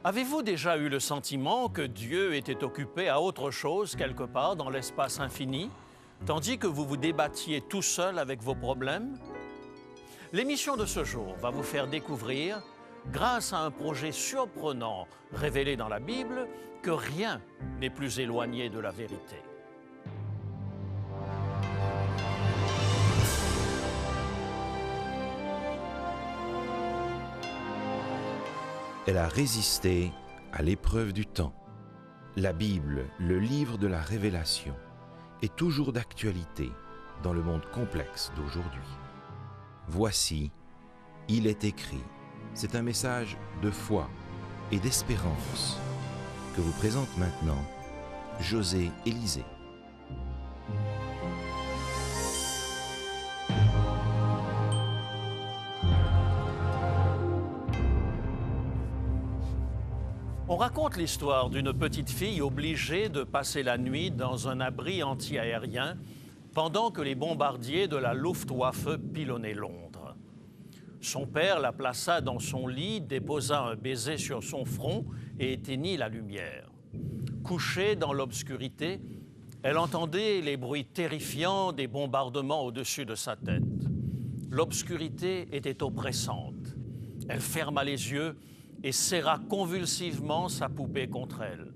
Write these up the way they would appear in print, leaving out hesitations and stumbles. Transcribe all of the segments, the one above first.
Avez-vous déjà eu le sentiment que Dieu était occupé à autre chose quelque part dans l'espace infini, tandis que vous vous débattiez tout seul avec vos problèmes? L'émission de ce jour va vous faire découvrir, grâce à un projet surprenant révélé dans la Bible, que rien n'est plus éloigné de la vérité. Elle a résisté à l'épreuve du temps. La Bible, le livre de la révélation, est toujours d'actualité dans le monde complexe d'aujourd'hui. Voici, il est écrit. C'est un message de foi et d'espérance que vous présente maintenant José Élysée. On raconte l'histoire d'une petite fille obligée de passer la nuit dans un abri anti-aérien pendant que les bombardiers de la Luftwaffe pilonnaient Londres. Son père la plaça dans son lit, déposa un baiser sur son front et éteignit la lumière. Couchée dans l'obscurité, elle entendait les bruits terrifiants des bombardements au-dessus de sa tête. L'obscurité était oppressante. Elle ferma les yeux et serra convulsivement sa poupée contre elle.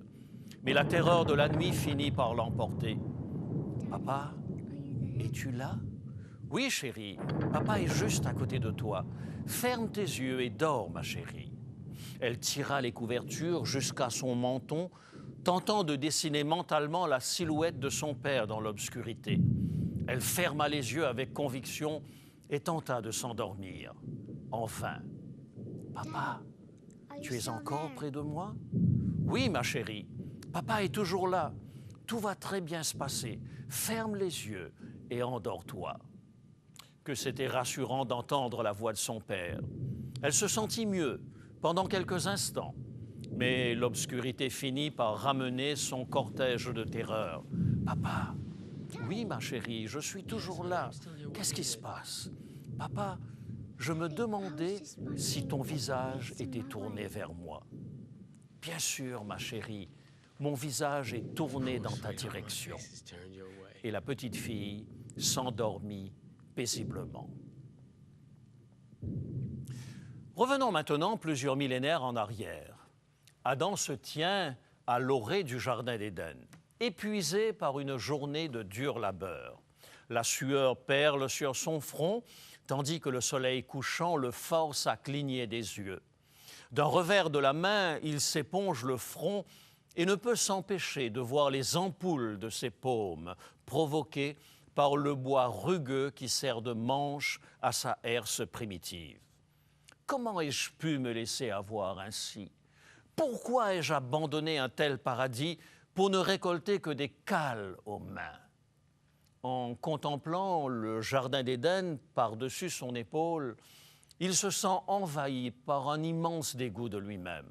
Mais la terreur de la nuit finit par l'emporter. « Papa, es-tu là? »« Oui, chérie, papa est juste à côté de toi. Ferme tes yeux et dors, ma chérie. » Elle tira les couvertures jusqu'à son menton, tentant de dessiner mentalement la silhouette de son père dans l'obscurité. Elle ferma les yeux avec conviction et tenta de s'endormir. Enfin, « Papa, tu es encore près de moi? »« Oui, ma chérie. Papa est toujours là. Tout va très bien se passer. Ferme les yeux et endors-toi. » Que c'était rassurant d'entendre la voix de son père. Elle se sentit mieux pendant quelques instants, mais l'obscurité finit par ramener son cortège de terreur. « Papa, oui, ma chérie, je suis toujours là. Qu'est-ce qui se passe? Papa, je me demandais si ton visage était tourné vers moi. »« Bien sûr, ma chérie, mon visage est tourné dans ta direction. » Et la petite fille s'endormit paisiblement. Revenons maintenant plusieurs millénaires en arrière. Adam se tient à l'orée du Jardin d'Éden, épuisé par une journée de dur labeur. La sueur perle sur son front, tandis que le soleil couchant le force à cligner des yeux. D'un revers de la main, il s'éponge le front et ne peut s'empêcher de voir les ampoules de ses paumes provoquées par le bois rugueux qui sert de manche à sa herse primitive. Comment ai-je pu me laisser avoir ainsi? Pourquoi ai-je abandonné un tel paradis pour ne récolter que des cales aux mains? En contemplant le Jardin d'Éden par-dessus son épaule, il se sent envahi par un immense dégoût de lui-même.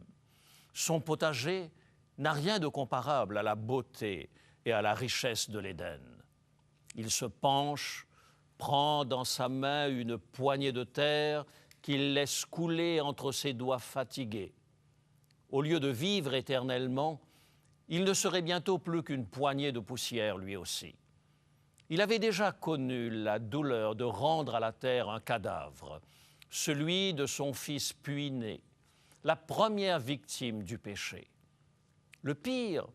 Son potager n'a rien de comparable à la beauté et à la richesse de l'Éden. Il se penche, prend dans sa main une poignée de terre qu'il laisse couler entre ses doigts fatigués. Au lieu de vivre éternellement, il ne serait bientôt plus qu'une poignée de poussière lui aussi. Il avait déjà connu la douleur de rendre à la terre un cadavre, celui de son fils puiné, la première victime du péché. Le pire,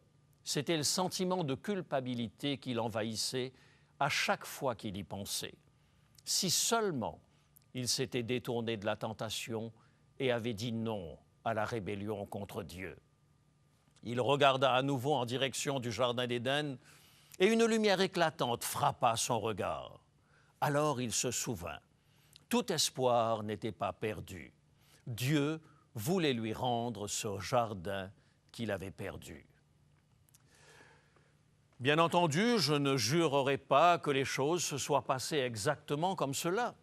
c'était le sentiment de culpabilité qui l'envahissait à chaque fois qu'il y pensait. Si seulement il s'était détourné de la tentation et avait dit non à la rébellion contre Dieu. Il regarda à nouveau en direction du Jardin d'Éden et une lumière éclatante frappa son regard. Alors il se souvint. Tout espoir n'était pas perdu. Dieu voulait lui rendre ce jardin qu'il avait perdu. Bien entendu, je ne jurerai pas que les choses se soient passées exactement comme cela.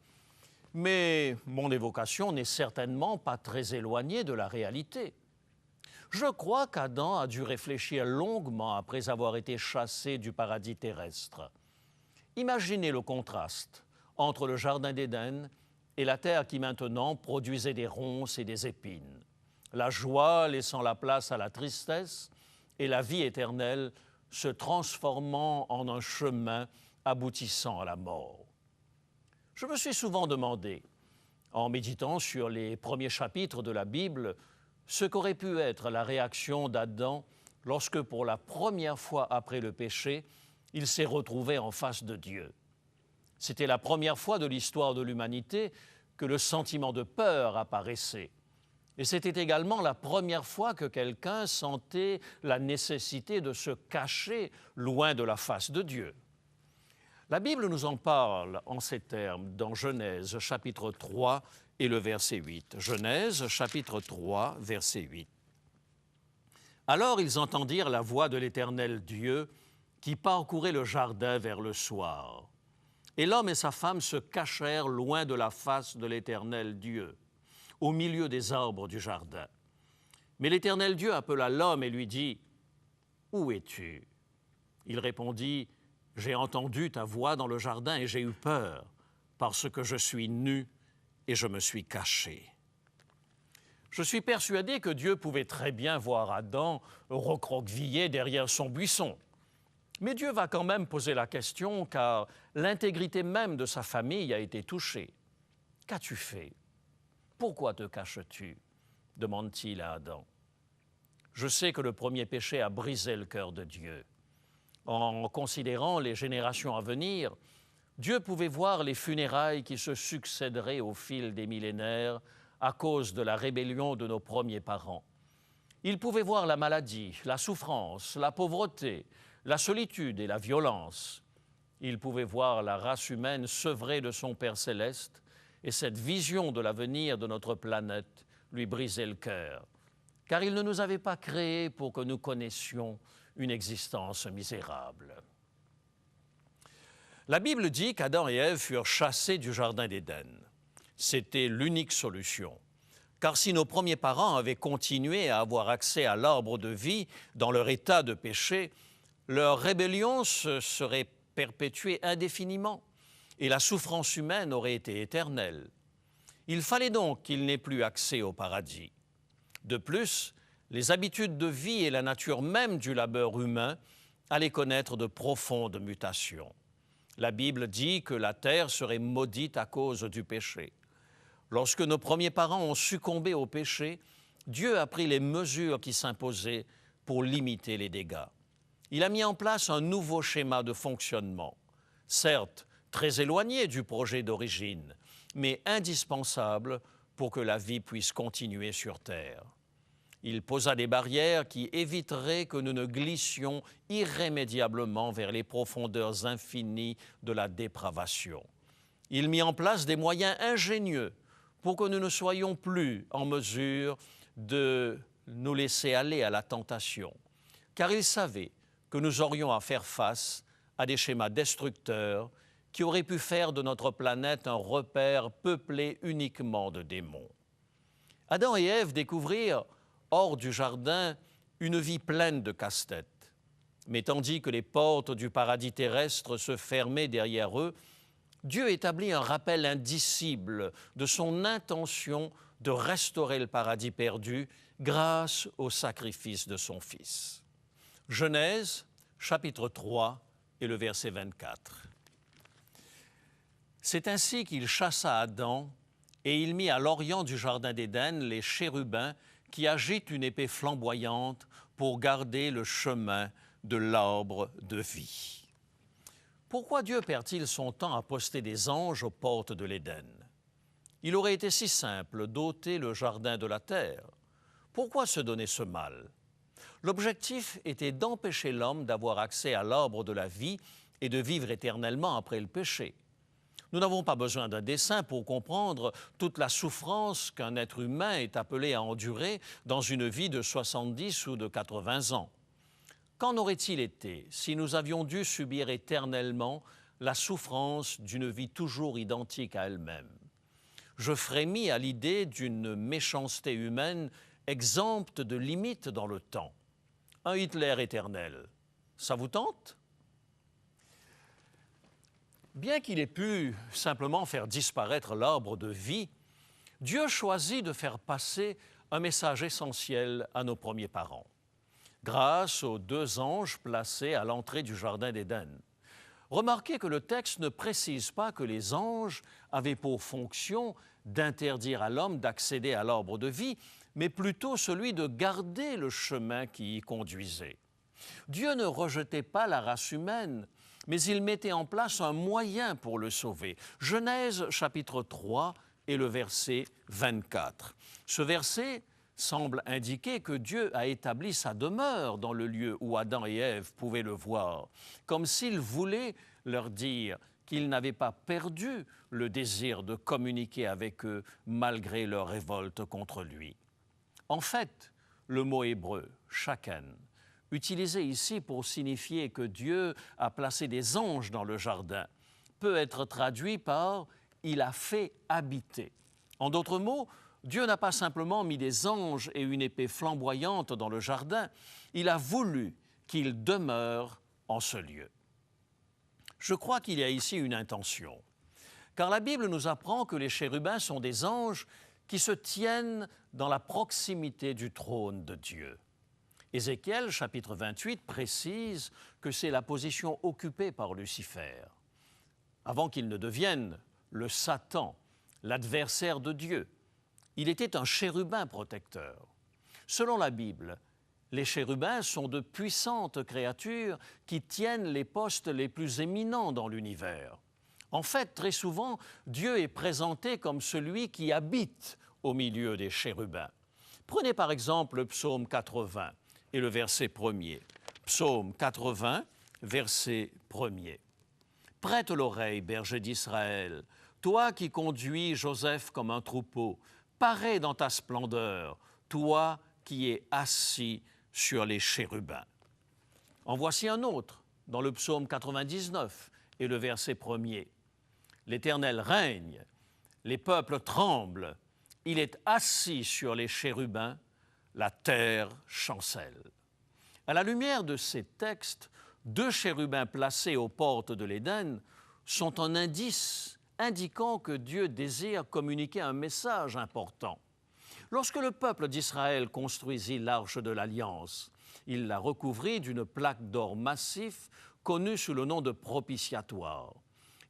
Mais mon évocation n'est certainement pas très éloignée de la réalité. Je crois qu'Adam a dû réfléchir longuement après avoir été chassé du paradis terrestre. Imaginez le contraste entre le Jardin d'Éden et la terre qui maintenant produisait des ronces et des épines. la joie laissant la place à la tristesse et la vie éternelle se transformant en un chemin aboutissant à la mort. Je me suis souvent demandé, en méditant sur les premiers chapitres de la Bible, ce qu'aurait pu être la réaction d'Adam lorsque, pour la première fois après le péché, il s'est retrouvé en face de Dieu. C'était la première fois de l'histoire de l'humanité que le sentiment de peur apparaissait. Et c'était également la première fois que quelqu'un sentait la nécessité de se cacher loin de la face de Dieu. La Bible nous en parle en ces termes dans Genèse chapitre 3 et le verset 8. Genèse chapitre 3, verset 8. Alors ils entendirent la voix de l'Éternel Dieu qui parcourait le jardin vers le soir. Et l'homme et sa femme se cachèrent loin de la face de l'Éternel Dieu, au milieu des arbres du jardin. Mais l'Éternel Dieu appela l'homme et lui dit, « Où es-tu » Il répondit, « J'ai entendu ta voix dans le jardin et j'ai eu peur, parce que je suis nu et je me suis caché. » Je suis persuadé que Dieu pouvait très bien voir Adam recroquevillé derrière son buisson. Mais Dieu va quand même poser la question, car l'intégrité même de sa famille a été touchée. « Qu'as-tu fait ? Pourquoi te caches-tu » demande-t-il à Adam. Je sais que le premier péché a brisé le cœur de Dieu. En considérant les générations à venir, Dieu pouvait voir les funérailles qui se succéderaient au fil des millénaires à cause de la rébellion de nos premiers parents. Il pouvait voir la maladie, la souffrance, la pauvreté, la solitude et la violence. Il pouvait voir la race humaine sevrée de son Père céleste, et cette vision de l'avenir de notre planète lui brisait le cœur, car il ne nous avait pas créés pour que nous connaissions une existence misérable. La Bible dit qu'Adam et Ève furent chassés du jardin d'Éden. C'était l'unique solution, car si nos premiers parents avaient continué à avoir accès à l'arbre de vie dans leur état de péché, leur rébellion se serait perpétuée indéfiniment et la souffrance humaine aurait été éternelle. Il fallait donc qu'ils n'aient plus accès au paradis. De plus, les habitudes de vie et la nature même du labeur humain allaient connaître de profondes mutations. La Bible dit que la terre serait maudite à cause du péché. Lorsque nos premiers parents ont succombé au péché, Dieu a pris les mesures qui s'imposaient pour limiter les dégâts. Il a mis en place un nouveau schéma de fonctionnement, certes très éloigné du projet d'origine, mais indispensable pour que la vie puisse continuer sur terre. Il posa des barrières qui éviteraient que nous ne glissions irrémédiablement vers les profondeurs infinies de la dépravation. Il mit en place des moyens ingénieux pour que nous ne soyons plus en mesure de nous laisser aller à la tentation, car il savait que nous aurions à faire face à des schémas destructeurs qui auraient pu faire de notre planète un repère peuplé uniquement de démons. Adam et Ève découvrirent hors du jardin une vie pleine de casse-tête. Mais tandis que les portes du paradis terrestre se fermaient derrière eux, Dieu établit un rappel indicible de son intention de restaurer le paradis perdu grâce au sacrifice de son Fils. Genèse, chapitre 3 et le verset 24. C'est ainsi qu'il chassa Adam et il mit à l'orient du jardin d'Éden les chérubins qui agitent une épée flamboyante pour garder le chemin de l'arbre de vie. Pourquoi Dieu perd-il son temps à poster des anges aux portes de l'Éden? Il aurait été si simple d'ôter le jardin de la terre. Pourquoi se donner ce mal? L'objectif était d'empêcher l'homme d'avoir accès à l'arbre de la vie et de vivre éternellement après le péché. Nous n'avons pas besoin d'un dessin pour comprendre toute la souffrance qu'un être humain est appelé à endurer dans une vie de 70 ou de 80 ans. Qu'en aurait-il été si nous avions dû subir éternellement la souffrance d'une vie toujours identique à elle-même? Je frémis à l'idée d'une méchanceté humaine exempte de limites dans le temps. Un Hitler éternel, ça vous tente? Bien qu'il ait pu simplement faire disparaître l'arbre de vie, Dieu choisit de faire passer un message essentiel à nos premiers parents, grâce aux 2 anges placés à l'entrée du Jardin d'Éden. Remarquez que le texte ne précise pas que les anges avaient pour fonction d'interdire à l'homme d'accéder à l'arbre de vie, mais plutôt celui de garder le chemin qui y conduisait. Dieu ne rejetait pas la race humaine, mais il mettait en place un moyen pour le sauver. Genèse chapitre 3 et le verset 24. Ce verset semble indiquer que Dieu a établi sa demeure dans le lieu où Adam et Ève pouvaient le voir, comme s'il voulait leur dire qu'ils n'avaient pas perdu le désir de communiquer avec eux malgré leur révolte contre lui. En fait, le mot hébreu « shaken », utilisé ici pour signifier que Dieu a placé des anges dans le jardin, peut être traduit par « il a fait habiter ». En d'autres mots, Dieu n'a pas simplement mis des anges et une épée flamboyante dans le jardin, il a voulu qu'ils demeurent en ce lieu. Je crois qu'il y a ici une intention, car la Bible nous apprend que les chérubins sont des anges qui se tiennent dans la proximité du trône de Dieu. Ézéchiel, chapitre 28, précise que c'est la position occupée par Lucifer, avant qu'il ne devienne le Satan, l'adversaire de Dieu. Il était un chérubin protecteur. Selon la Bible, les chérubins sont de puissantes créatures qui tiennent les postes les plus éminents dans l'univers. En fait, très souvent, Dieu est présenté comme celui qui habite au milieu des chérubins. Prenez par exemple le psaume 80 et le verset 1er. Psaume 80, verset 1er. « Prête l'oreille, berger d'Israël, toi qui conduis Joseph comme un troupeau, parais dans ta splendeur, toi qui es assis sur les chérubins. » En voici un autre, dans le psaume 99 et le verset 1er. « L'Éternel règne, les peuples tremblent, il est assis sur les chérubins, la terre chancelle. » À la lumière de ces textes, 2 chérubins placés aux portes de l'Éden sont un indice indiquant que Dieu désire communiquer un message important. Lorsque le peuple d'Israël construisit l'Arche de l'Alliance, il la recouvrit d'une plaque d'or massif connue sous le nom de propitiatoire.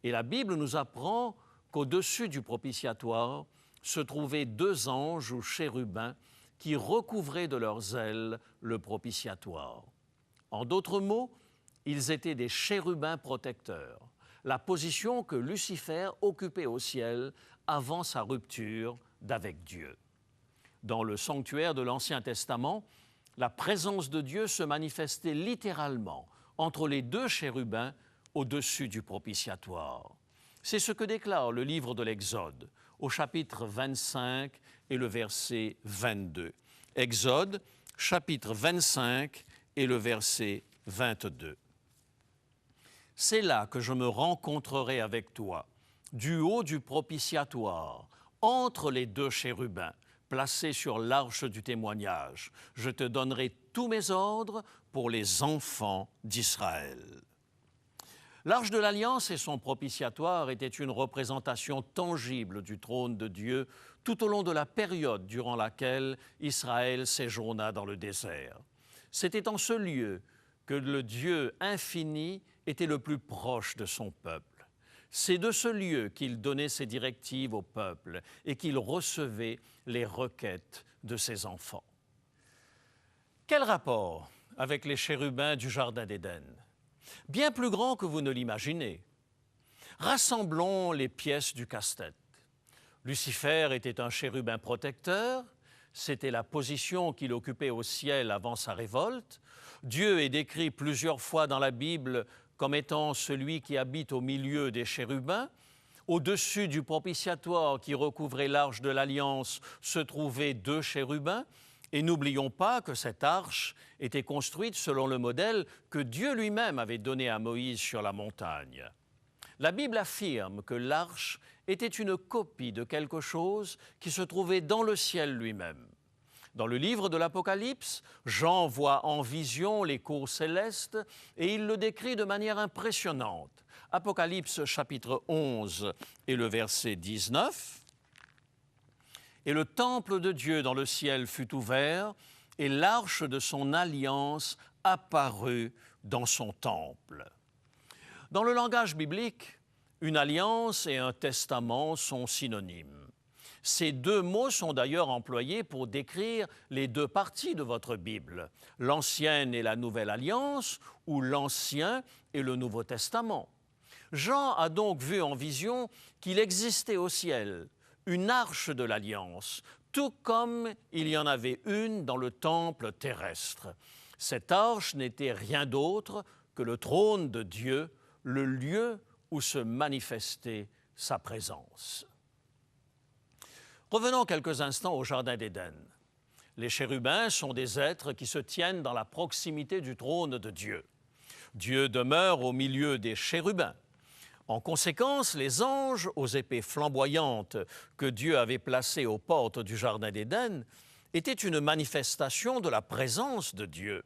Et la Bible nous apprend qu'au-dessus du propitiatoire se trouvaient 2 anges ou chérubins qui recouvraient de leurs ailes le propitiatoire. En d'autres mots, ils étaient des chérubins protecteurs, la position que Lucifer occupait au ciel avant sa rupture d'avec Dieu. Dans le sanctuaire de l'Ancien Testament, la présence de Dieu se manifestait littéralement entre les 2 chérubins au-dessus du propitiatoire. C'est ce que déclare le livre de l'Exode, au chapitre 25 et le verset 22. Exode, chapitre 25 et le verset 22. « C'est là que je me rencontrerai avec toi, du haut du propitiatoire, entre les 2 chérubins, placés sur l'arche du témoignage. Je te donnerai tous mes ordres pour les enfants d'Israël. » L'Arche de l'Alliance et son propitiatoire étaient une représentation tangible du trône de Dieu tout au long de la période durant laquelle Israël séjourna dans le désert. C'était en ce lieu que le Dieu infini était le plus proche de son peuple. C'est de ce lieu qu'il donnait ses directives au peuple et qu'il recevait les requêtes de ses enfants. Quel rapport avec les chérubins du Jardin d'Éden? Bien plus grand que vous ne l'imaginez. Rassemblons les pièces du casse-tête. Lucifer était un chérubin protecteur, c'était la position qu'il occupait au ciel avant sa révolte. Dieu est décrit plusieurs fois dans la Bible comme étant celui qui habite au milieu des chérubins. Au-dessus du propitiatoire qui recouvrait l'arche de l'Alliance se trouvaient 2 chérubins. Et n'oublions pas que cette arche était construite selon le modèle que Dieu lui-même avait donné à Moïse sur la montagne. La Bible affirme que l'arche était une copie de quelque chose qui se trouvait dans le ciel lui-même. Dans le livre de l'Apocalypse, Jean voit en vision les cours célestes et il le décrit de manière impressionnante. Apocalypse chapitre 11 et le verset 19. « Et le temple de Dieu dans le ciel fut ouvert, et l'arche de son alliance apparut dans son temple. Dans le langage biblique, une alliance et un testament sont synonymes. Ces deux mots sont d'ailleurs employés pour décrire les deux parties de votre Bible, l'Ancienne et la Nouvelle Alliance, ou l'Ancien et le Nouveau Testament. Jean a donc vu en vision qu'il existait au ciel une arche de l'Alliance, tout comme il y en avait une dans le temple terrestre. Cette arche n'était rien d'autre que le trône de Dieu, le lieu où se manifestait sa présence. Revenons quelques instants au Jardin d'Éden. Les chérubins sont des êtres qui se tiennent dans la proximité du trône de Dieu. Dieu demeure au milieu des chérubins. En conséquence, les anges aux épées flamboyantes que Dieu avait placées aux portes du Jardin d'Éden étaient une manifestation de la présence de Dieu.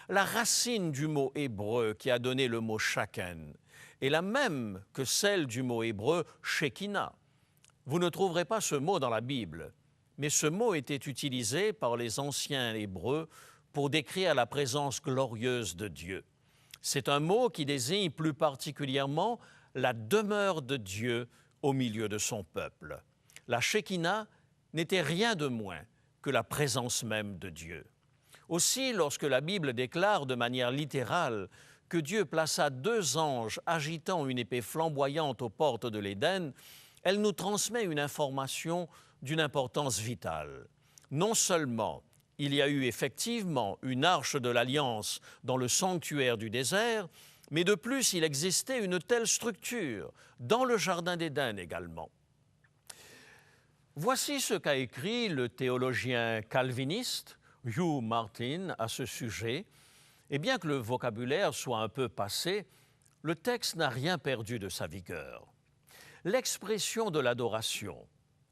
La racine du mot hébreu qui a donné le mot shaken est la même que celle du mot hébreu shekinah. Vous ne trouverez pas ce mot dans la Bible, mais ce mot était utilisé par les anciens hébreux pour décrire la présence glorieuse de Dieu. C'est un mot qui désigne plus particulièrement la demeure de Dieu au milieu de son peuple. La shekinah n'était rien de moins que la présence même de Dieu. Aussi, lorsque la Bible déclare de manière littérale que Dieu plaça deux anges agitant une épée flamboyante aux portes de l'Éden, elle nous transmet une information d'une importance vitale. Non seulement il y a eu effectivement une arche de l'Alliance dans le sanctuaire du désert, mais de plus il existait une telle structure dans le Jardin d'Éden également. Voici ce qu'a écrit le théologien calviniste Hugh Martin à ce sujet. Et bien que le vocabulaire soit un peu passé, le texte n'a rien perdu de sa vigueur. L'expression de l'adoration,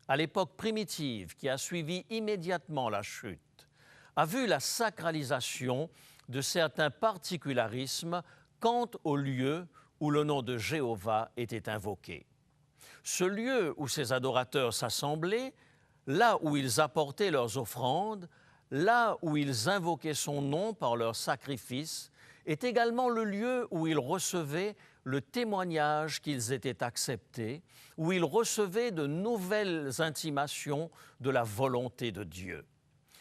à l'époque primitive qui a suivi immédiatement la chute, a vu la sacralisation de certains particularismes quant au lieu où le nom de Jéhovah était invoqué. Ce lieu où ces adorateurs s'assemblaient, là où ils apportaient leurs offrandes, là où ils invoquaient son nom par leurs sacrifices, est également le lieu où ils recevaient le témoignage qu'ils étaient acceptés, où ils recevaient de nouvelles intimations de la volonté de Dieu.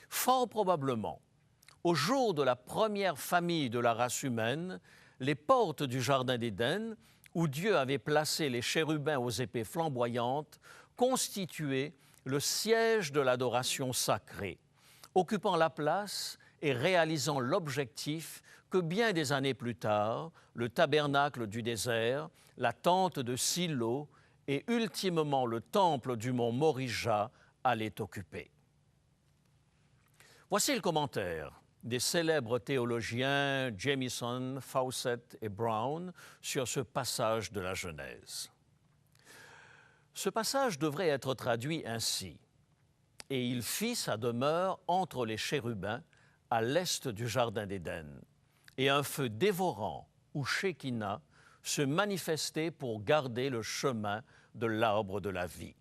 Fort probablement, au jour de la première famille de la race humaine, les portes du Jardin d'Éden, où Dieu avait placé les chérubins aux épées flamboyantes, constituaient le siège de l'adoration sacrée, occupant la place et réalisant l'objectif que bien des années plus tard, le tabernacle du désert, la tente de Silo et ultimement le temple du mont Morija allaient occuper. Voici le commentaire des célèbres théologiens Jamieson, Fawcett et Brown sur ce passage de la Genèse. Ce passage devrait être traduit ainsi. « Et il fit sa demeure entre les chérubins à l'est du Jardin d'Éden, et un feu dévorant, ou Shekinah, se manifestait pour garder le chemin de l'arbre de la vie. »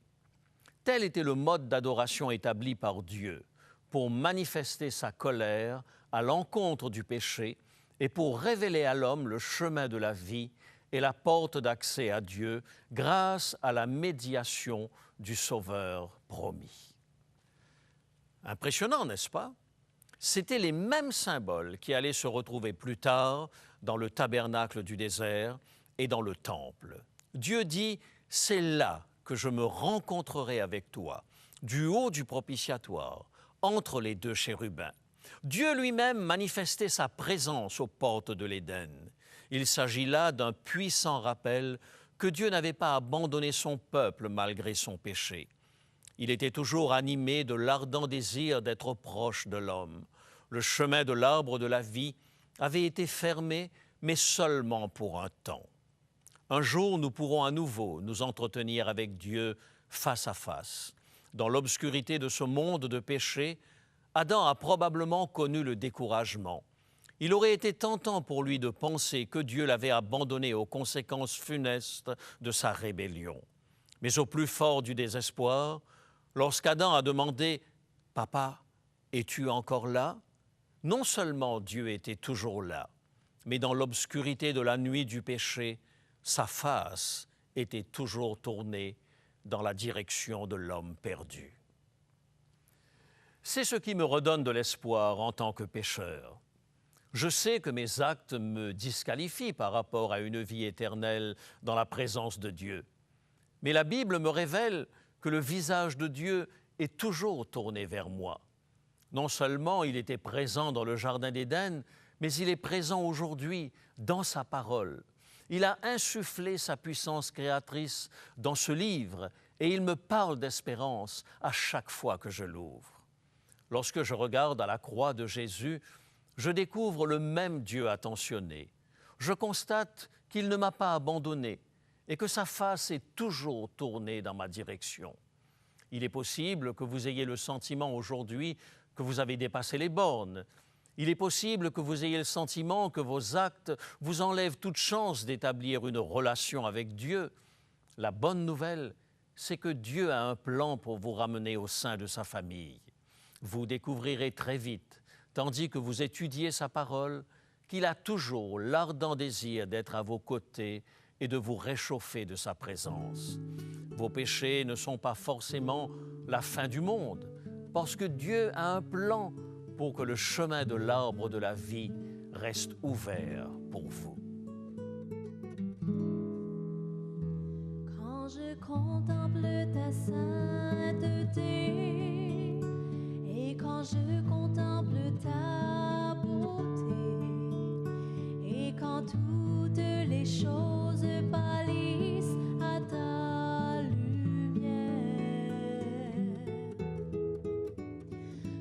Tel était le mode d'adoration établi par Dieu, pour manifester sa colère à l'encontre du péché et pour révéler à l'homme le chemin de la vie et la porte d'accès à Dieu grâce à la médiation du Sauveur promis. Impressionnant, n'est-ce pas? C'étaient les mêmes symboles qui allaient se retrouver plus tard dans le tabernacle du désert et dans le temple. Dieu dit « C'est là que je me rencontrerai avec toi, du haut du propitiatoire, entre les deux chérubins. » Dieu lui-même manifestait sa présence aux portes de l'Éden. Il s'agit là d'un puissant rappel que Dieu n'avait pas abandonné son peuple malgré son péché. Il était toujours animé de l'ardent désir d'être proche de l'homme. Le chemin de l'arbre de la vie avait été fermé, mais seulement pour un temps. Un jour, nous pourrons à nouveau nous entretenir avec Dieu face à face. Dans l'obscurité de ce monde de péché, Adam a probablement connu le découragement. Il aurait été tentant pour lui de penser que Dieu l'avait abandonné aux conséquences funestes de sa rébellion. Mais au plus fort du désespoir, Lorsqu'Adam a demandé « Papa, es-tu encore là ?» Non seulement Dieu était toujours là, mais dans l'obscurité de la nuit du péché, sa face était toujours tournée dans la direction de l'homme perdu. C'est ce qui me redonne de l'espoir en tant que pécheur. Je sais que mes actes me disqualifient par rapport à une vie éternelle dans la présence de Dieu. Mais la Bible me révèle que le visage de Dieu est toujours tourné vers moi. Non seulement il était présent dans le Jardin d'Éden, mais il est présent aujourd'hui dans sa parole. Il a insufflé sa puissance créatrice dans ce livre et il me parle d'espérance à chaque fois que je l'ouvre. Lorsque je regarde à la croix de Jésus, je découvre le même Dieu attentionné. Je constate qu'il ne m'a pas abandonné et que sa face est toujours tournée dans ma direction. Il est possible que vous ayez le sentiment aujourd'hui que vous avez dépassé les bornes. Il est possible que vous ayez le sentiment que vos actes vous enlèvent toute chance d'établir une relation avec Dieu. La bonne nouvelle, c'est que Dieu a un plan pour vous ramener au sein de sa famille. Vous découvrirez très vite, tandis que vous étudiez sa parole, qu'il a toujours l'ardent désir d'être à vos côtés et de vous réchauffer de sa présence. Vos péchés ne sont pas forcément la fin du monde, parce que Dieu a un plan pour que le chemin de l'arbre de la vie reste ouvert pour vous. Quand je contemple ta sainteté et quand je contemple ta beauté et quand toutes les choses pâlissent à ta lumière,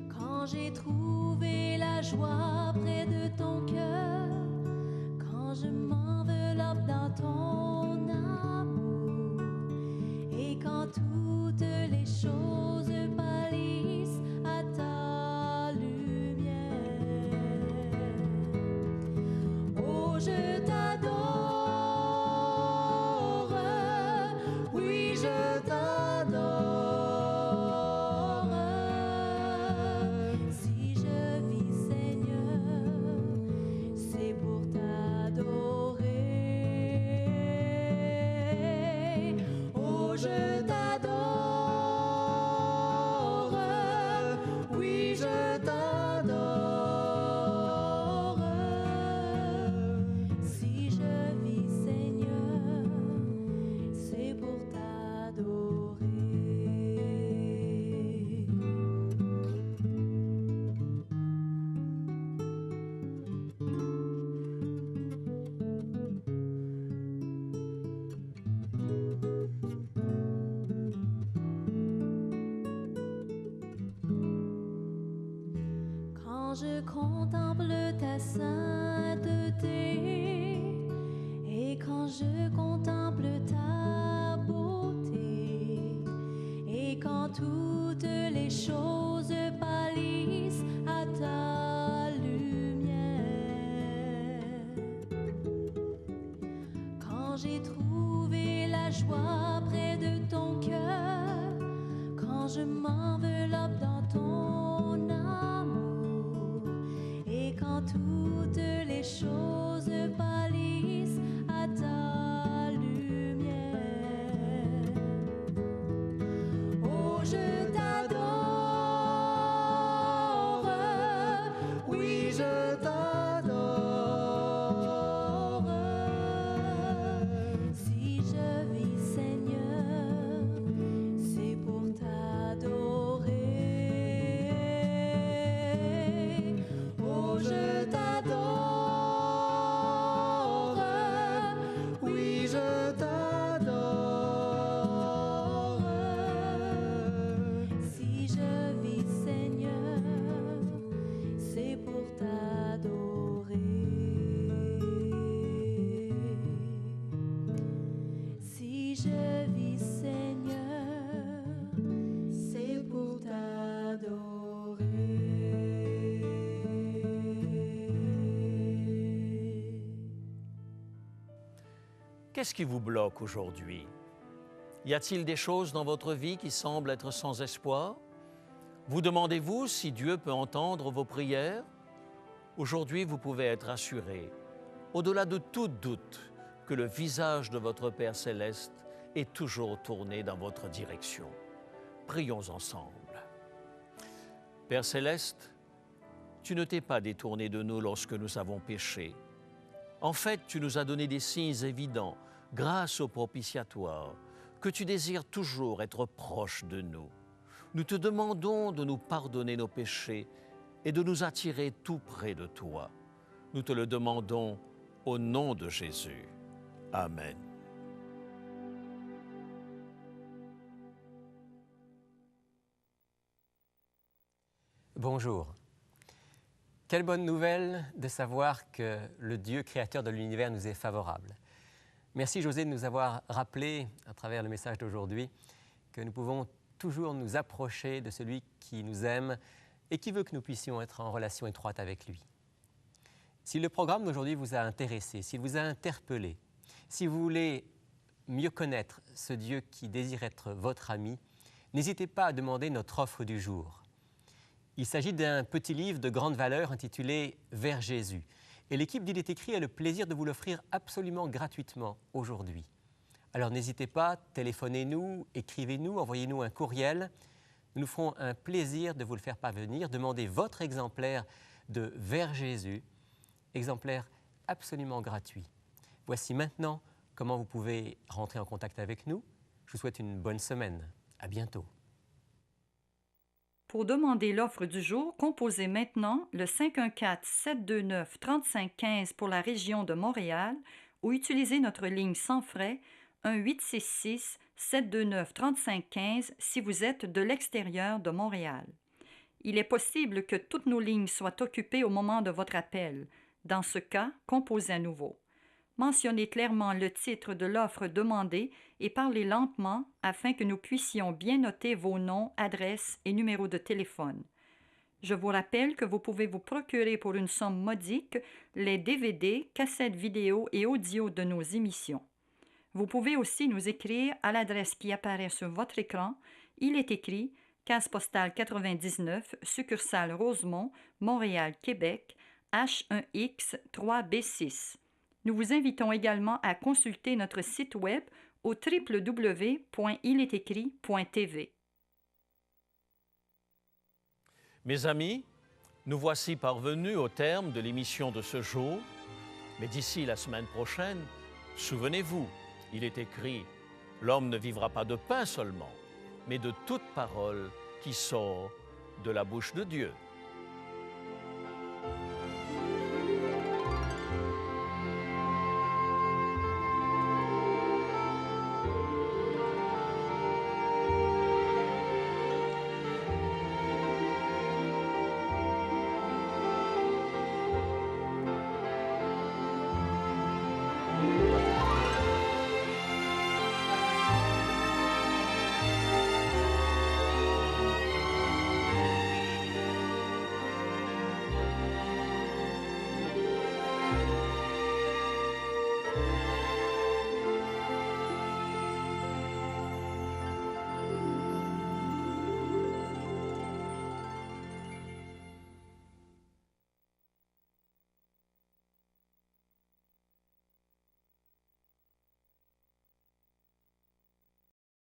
quand j'ai trouvé la joie près de ton cœur, quand je m'enveloppe dans ton amour et quand toutes les choses pâlissent à ta lumière, oh je t'adore, oui je t'adore. Si je vis Seigneur, c'est pour t'adorer. Oh je t'adore, oui je t'adore. Si je vis Seigneur, c'est pour t'adorer. Quand je contemple ta sainteté et quand je contemple ta beauté et quand toutes les choses pâlissent à ta lumière, quand j'ai trouvé la joie près de ton cœur, quand je m'enveloppe dans ton amour et quand toutes les choses pâlissent à ta lumière, oh je t'adore, oui je t'adore. Si je vis Seigneur, c'est pour t'adorer. Oh je t'adore, oui je t'adore. Si je vis Seigneur, c'est pour t'adorer. Si je vis Seigneur, c'est pour t'adorer. Qu'est-ce qui vous bloque aujourd'hui? Y a-t-il des choses dans votre vie qui semblent être sans espoir? Vous demandez-vous si Dieu peut entendre vos prières? Aujourd'hui, vous pouvez être assuré, au-delà de tout doute, que le visage de votre Père céleste est toujours tourné dans votre direction. Prions ensemble. Père céleste, tu ne t'es pas détourné de nous lorsque nous avons péché. En fait, tu nous as donné des signes évidents, grâce au propitiatoire, que tu désires toujours être proche de nous. Nous te demandons de nous pardonner nos péchés et de nous attirer tout près de toi. Nous te le demandons au nom de Jésus. Amen. Bonjour. Quelle bonne nouvelle de savoir que le Dieu créateur de l'univers nous est favorable. Merci José de nous avoir rappelé, à travers le message d'aujourd'hui, que nous pouvons toujours nous approcher de celui qui nous aime et qui veut que nous puissions être en relation étroite avec lui. Si le programme d'aujourd'hui vous a intéressé, s'il vous a interpellé, si vous voulez mieux connaître ce Dieu qui désire être votre ami, n'hésitez pas à demander notre offre du jour. Il s'agit d'un petit livre de grande valeur intitulé « Vers Jésus ». Et l'équipe d'Il est écrit a le plaisir de vous l'offrir absolument gratuitement aujourd'hui. Alors n'hésitez pas, téléphonez-nous, écrivez-nous, envoyez-nous un courriel. Nous nous ferons un plaisir de vous le faire parvenir. Demandez votre exemplaire de Vers Jésus, exemplaire absolument gratuit. Voici maintenant comment vous pouvez rentrer en contact avec nous. Je vous souhaite une bonne semaine. À bientôt. Pour demander l'offre du jour, composez maintenant le 514-729-3515 pour la région de Montréal ou utilisez notre ligne sans frais 1-866-729-3515 si vous êtes de l'extérieur de Montréal. Il est possible que toutes nos lignes soient occupées au moment de votre appel. Dans ce cas, composez à nouveau. Mentionnez clairement le titre de l'offre demandée et parlez lentement afin que nous puissions bien noter vos noms, adresses et numéros de téléphone. Je vous rappelle que vous pouvez vous procurer pour une somme modique les DVD, cassettes vidéo et audio de nos émissions. Vous pouvez aussi nous écrire à l'adresse qui apparaît sur votre écran. Il est écrit Case postale 99, succursale Rosemont, Montréal, Québec, H1X 3B6. Nous vous invitons également à consulter notre site web au www.iletécrit.tv. Mes amis, nous voici parvenus au terme de l'émission de ce jour. Mais d'ici la semaine prochaine, souvenez-vous, il est écrit « L'homme ne vivra pas de pain seulement, mais de toute parole qui sort de la bouche de Dieu ».